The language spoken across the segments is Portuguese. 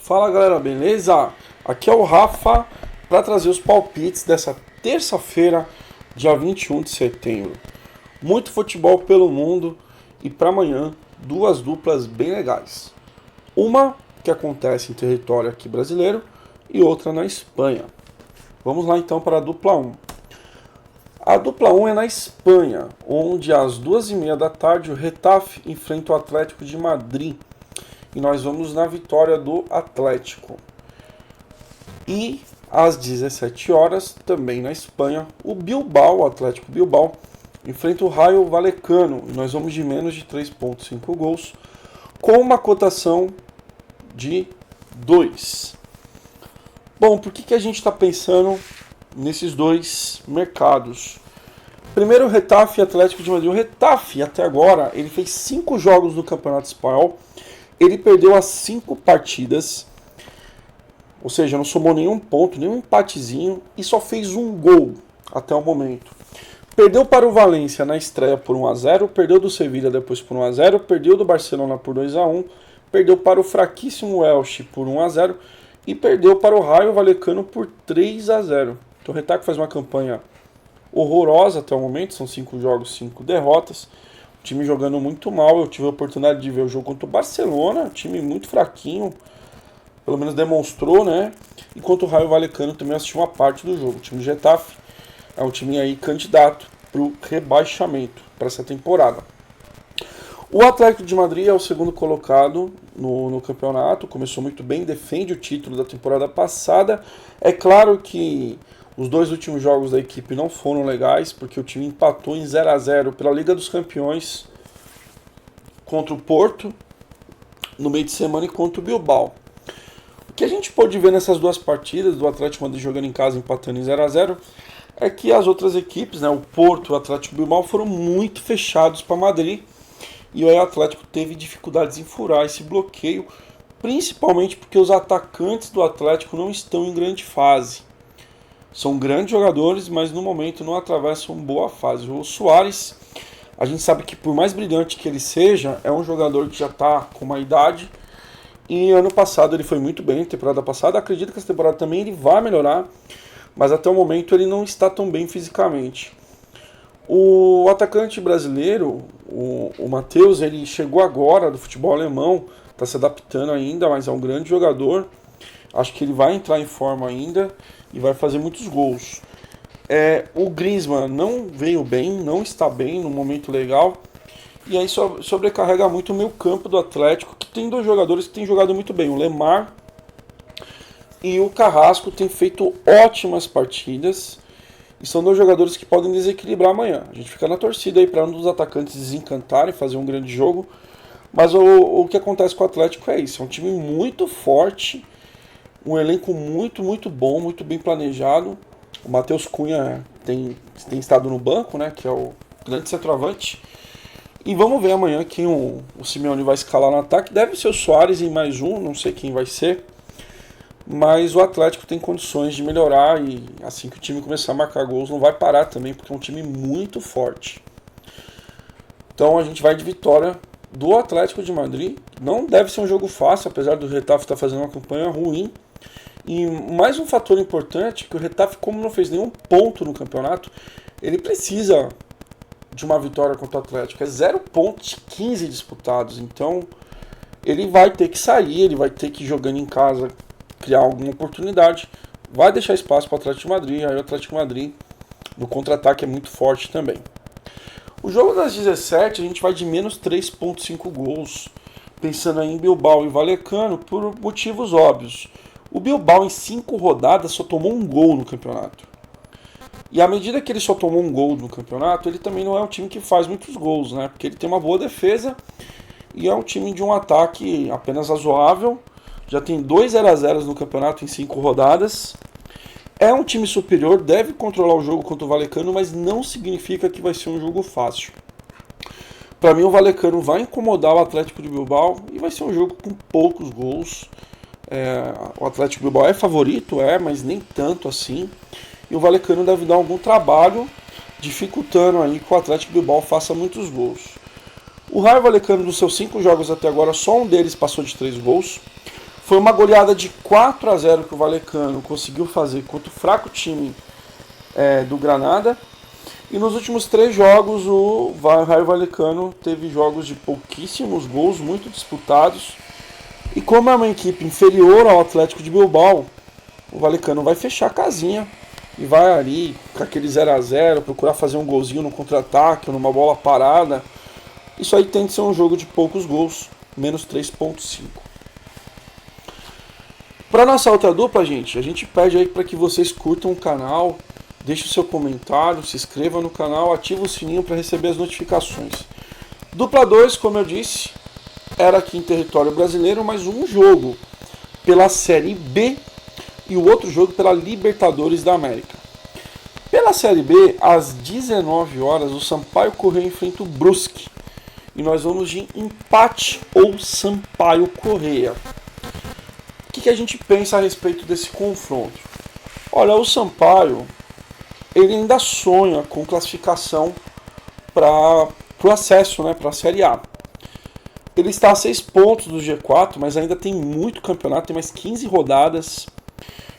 Fala galera, beleza? Aqui é o Rafa para trazer os palpites dessa terça-feira, dia 21 de setembro. Muito futebol pelo mundo e para amanhã duas duplas bem legais. Uma que acontece em território aqui brasileiro e outra na Espanha. Vamos lá então para a dupla 1. A dupla 1 é na Espanha, onde às 2h30 da tarde o Getafe enfrenta o Atlético de Madrid. E nós vamos na vitória do Atlético. E às 17 horas, também na Espanha, o Bilbao, o Atlético Bilbao, enfrenta o Rayo Vallecano. E nós vamos de menos de 3,5 gols, com uma cotação de 2. Bom, por que a gente está pensando nesses dois mercados? Primeiro, o Getafe e Atlético de Madrid. O Getafe, até agora, ele fez 5 jogos no Campeonato Espanhol. Ele perdeu as 5 partidas, ou seja, não somou nenhum ponto, nenhum empatezinho e só fez um gol até o momento. Perdeu para o Valência na estreia por 1-0, perdeu do Sevilla depois por 1-0, perdeu do Barcelona por 2-1, perdeu para o fraquíssimo Elche por 1-0 e perdeu para o Rayo Vallecano por 3-0. Então o Getafe faz uma campanha horrorosa até o momento, são 5 jogos, 5 derrotas. O time jogando muito mal. Eu tive a oportunidade de ver o jogo contra o Barcelona, time muito fraquinho, pelo menos demonstrou, né? Enquanto o Rayo Vallecano também assistiu uma parte do jogo. O time do Getafe é um time aí candidato para o rebaixamento para essa temporada. O Atlético de Madrid é o segundo colocado no campeonato, começou muito bem, defende o título da temporada passada. É claro que os 2 últimos jogos da equipe não foram legais, porque o time empatou em 0-0 pela Liga dos Campeões contra o Porto no meio de semana e contra o Bilbao. O que a gente pôde ver nessas 2 partidas, do Atlético Madrid jogando em casa empatando em 0-0, é que as outras equipes, né, o Porto e o Atlético Bilbao, foram muito fechados para Madrid, e aí o Atlético teve dificuldades em furar esse bloqueio, principalmente porque os atacantes do Atlético não estão em grande fase. São grandes jogadores, mas no momento não atravessam boa fase. O Suárez, a gente sabe que por mais brilhante que ele seja, é um jogador que já está com uma idade. E ano passado ele foi muito bem, temporada passada. Acredito que essa temporada também ele vai melhorar, mas até o momento ele não está tão bem fisicamente. O atacante brasileiro, o Matheus, ele chegou agora do futebol alemão, está se adaptando ainda, mas é um grande jogador. Acho que ele vai entrar em forma ainda e vai fazer muitos gols. O Griezmann não veio bem, não está bem, num momento legal. E aí sobrecarrega muito o meio campo do Atlético, que tem 2 jogadores que têm jogado muito bem. O Lemar e o Carrasco têm feito ótimas partidas. E são 2 jogadores que podem desequilibrar amanhã. A gente fica na torcida aí para um dos atacantes desencantarem, fazer um grande jogo. Mas o que acontece com o Atlético é isso. É um time muito forte. Um elenco muito bom, muito bem planejado. O Matheus Cunha tem estado no banco, né, que é o grande centroavante. E vamos ver amanhã quem o Simeone vai escalar no ataque. Deve ser o Suárez em mais um, não sei quem vai ser. Mas o Atlético tem condições de melhorar e assim que o time começar a marcar gols não vai parar também, porque é um time muito forte. Então a gente vai de vitória do Atlético de Madrid. Não deve ser um jogo fácil, apesar do Getafe estar fazendo uma campanha ruim. E mais um fator importante, que o Getafe, como não fez nenhum ponto no campeonato, ele precisa de uma vitória contra o Atlético. É 0 pontos de 15 disputados, então ele vai ter que sair, ele vai ter que, jogando em casa, criar alguma oportunidade, vai deixar espaço para o Atlético de Madrid, aí o Atlético de Madrid no contra-ataque é muito forte também. O jogo das 17, a gente vai de menos 3,5 gols, pensando aí em Bilbao e Vallecano, por motivos óbvios. O Bilbao, em 5 rodadas, só tomou um gol no campeonato. E à medida que ele só tomou um gol no campeonato, ele também não é um time que faz muitos gols, né? Porque ele tem uma boa defesa e é um time de um ataque apenas razoável. Já tem 2 0-0 no campeonato em 5 rodadas. É um time superior, deve controlar o jogo contra o Vallecano, mas não significa que vai ser um jogo fácil. Para mim, o Vallecano vai incomodar o Atlético de Bilbao e vai ser um jogo com poucos gols. O Atlético Bilbao é favorito, mas nem tanto assim. E o Vallecano deve dar algum trabalho, dificultando aí que o Atlético Bilbao faça muitos gols. O Rayo Vallecano, dos seus 5 jogos até agora, só um deles passou de 3 gols. Foi uma goleada de 4-0 que o Vallecano conseguiu fazer contra o fraco time do Granada. E nos últimos 3 jogos o Raio Vallecano teve jogos de pouquíssimos gols, muito disputados. E como é uma equipe inferior ao Atlético de Bilbao, o Vallecano vai fechar a casinha e vai ali com aquele 0-0, procurar fazer um golzinho no contra-ataque, numa bola parada. Isso aí tem que ser um jogo de poucos gols, menos 3.5. Para nossa outra dupla, a gente pede aí para que vocês curtam o canal, deixe o seu comentário, se inscreva no canal, ative o sininho para receber as notificações. Dupla 2, como eu disse, era aqui em território brasileiro, mas um jogo pela Série B e o outro jogo pela Libertadores da América. Pela Série B, às 19 horas, o Sampaio Corrêa enfrenta o Brusque. E nós vamos de empate ou Sampaio Corrêa. O que a gente pensa a respeito desse confronto? Olha, o Sampaio, ele ainda sonha com classificação para o acesso, né, para a Série A. Ele está a 6 pontos do G4, mas ainda tem muito campeonato, tem mais 15 rodadas.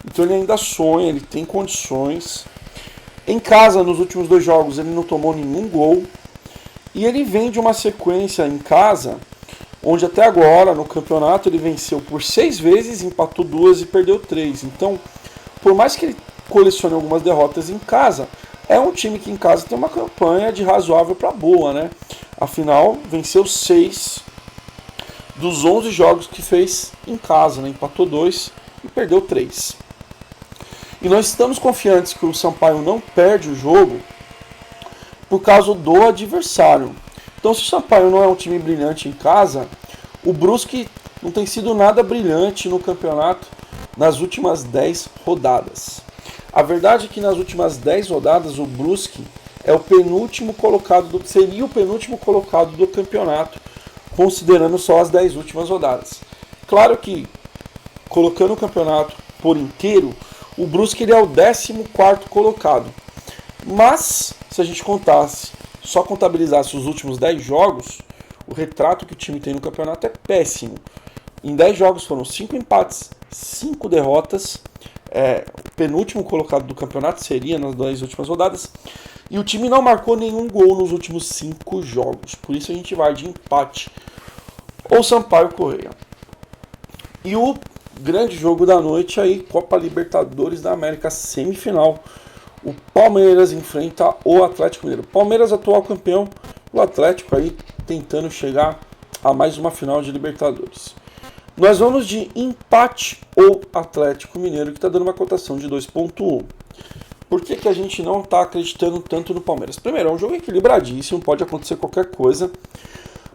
Então ele ainda sonha, ele tem condições. Em casa, nos últimos 2 jogos, ele não tomou nenhum gol. E ele vem de uma sequência em casa, onde até agora, no campeonato, ele venceu por 6 vezes, empatou 2 e perdeu 3. Então, por mais que ele colecione algumas derrotas em casa, é um time que em casa tem uma campanha de razoável para boa, né? Afinal, venceu 6 dos 11 jogos que fez em casa, né? Empatou 2 e perdeu 3. E nós estamos confiantes que o Sampaio não perde o jogo por causa do adversário. Então, se o Sampaio não é um time brilhante em casa, o Brusque não tem sido nada brilhante no campeonato nas últimas 10 rodadas. A verdade é que nas últimas 10 rodadas o Brusque é o penúltimo colocado seria o penúltimo colocado do campeonato, considerando só as 10 últimas rodadas. Claro que, colocando o campeonato por inteiro, o Brusque ele é o 14º colocado. Mas, se a gente só contabilizasse os últimos 10 jogos, o retrato que o time tem no campeonato é péssimo. Em 10 jogos foram 5 empates, 5 derrotas. O penúltimo colocado do campeonato seria nas 10 últimas rodadas. E o time não marcou nenhum gol nos últimos 5 jogos. Por isso a gente vai de empate ou Sampaio Corrêa. E o grande jogo da noite aí, Copa Libertadores da América, semifinal. O Palmeiras enfrenta o Atlético Mineiro. Palmeiras, atual campeão, o Atlético aí tentando chegar a mais uma final de Libertadores. Nós vamos de empate ou Atlético Mineiro, que está dando uma cotação de 2.1. Por que a gente não está acreditando tanto no Palmeiras? Primeiro, é um jogo equilibradíssimo, pode acontecer qualquer coisa,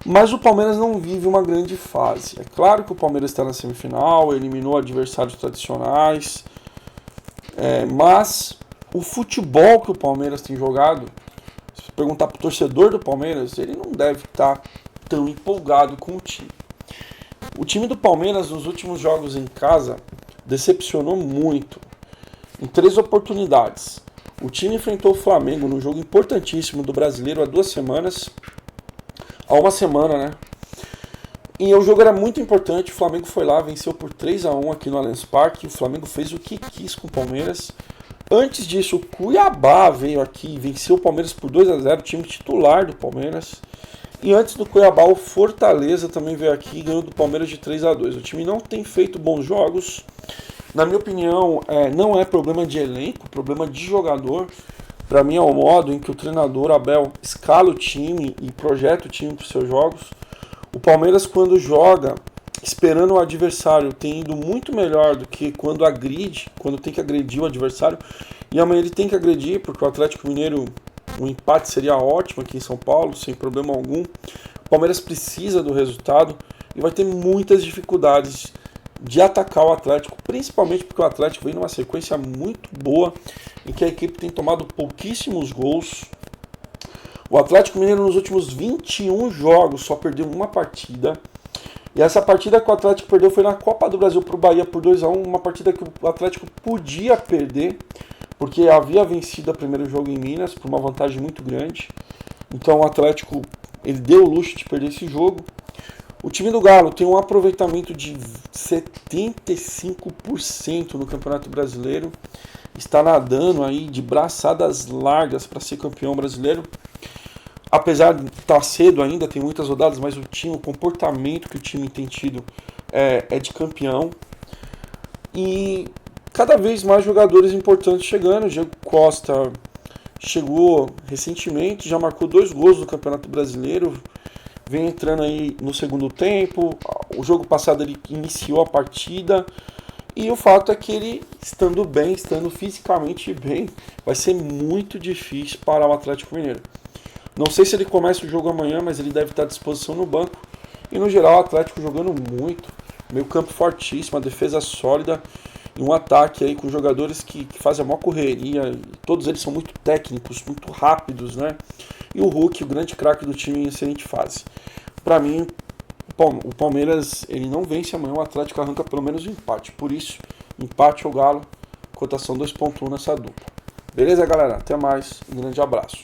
mas o Palmeiras não vive uma grande fase. É claro que o Palmeiras está na semifinal, eliminou adversários tradicionais, mas o futebol que o Palmeiras tem jogado, se perguntar para o torcedor do Palmeiras, ele não deve estar tão empolgado com o time. O time do Palmeiras nos últimos jogos em casa decepcionou muito. Em 3 oportunidades. O time enfrentou o Flamengo num jogo importantíssimo do Brasileiro há 2 semanas. Há uma semana, né? E o jogo era muito importante. O Flamengo foi lá, venceu por 3-1 aqui no Allianz Parque. O Flamengo fez o que quis com o Palmeiras. Antes disso, o Cuiabá veio aqui e venceu o Palmeiras por 2-0, o time titular do Palmeiras. E antes do Cuiabá, o Fortaleza também veio aqui e ganhou do Palmeiras de 3-2. O time não tem feito bons jogos. Na minha opinião, não é problema de elenco, problema de jogador. Para mim é o modo em que o treinador Abel escala o time e projeta o time para os seus jogos. O Palmeiras, quando joga esperando o adversário, tem ido muito melhor do que quando agride, quando tem que agredir o adversário. E amanhã ele tem que agredir, porque o Atlético Mineiro, um empate seria ótimo aqui em São Paulo, sem problema algum. O Palmeiras precisa do resultado e vai ter muitas dificuldades de atacar o Atlético, principalmente porque o Atlético vem numa sequência muito boa, em que a equipe tem tomado pouquíssimos gols. O Atlético Mineiro nos últimos 21 jogos só perdeu uma partida. E essa partida que o Atlético perdeu foi na Copa do Brasil para o Bahia por 2-1, uma partida que o Atlético podia perder, porque havia vencido o primeiro jogo em Minas por uma vantagem muito grande. Então o Atlético ele deu o luxo de perder esse jogo. O time do Galo tem um aproveitamento de 75% no Campeonato Brasileiro. Está nadando aí de braçadas largas para ser campeão brasileiro. Apesar de estar cedo ainda, tem muitas rodadas, mas o comportamento que o time tem tido é de campeão. E cada vez mais jogadores importantes chegando. O Diego Costa chegou recentemente, já marcou 2 gols no Campeonato Brasileiro. Vem entrando aí no segundo tempo. O jogo passado ele iniciou a partida. E o fato é que ele, estando bem, estando fisicamente bem, vai ser muito difícil para o Atlético Mineiro. Não sei se ele começa o jogo amanhã, mas ele deve estar à disposição no banco. E no geral o Atlético jogando muito. Meio campo fortíssimo, a defesa sólida. E um ataque aí com jogadores que fazem a maior correria. Todos eles são muito técnicos, muito rápidos, né? E o Hulk, o grande craque do time em excelente fase. Para mim, o Palmeiras ele não vence amanhã, o Atlético arranca pelo menos um empate. Por isso, empate ao Galo, cotação 2.1 nessa dupla. Beleza, galera? Até mais. Um grande abraço.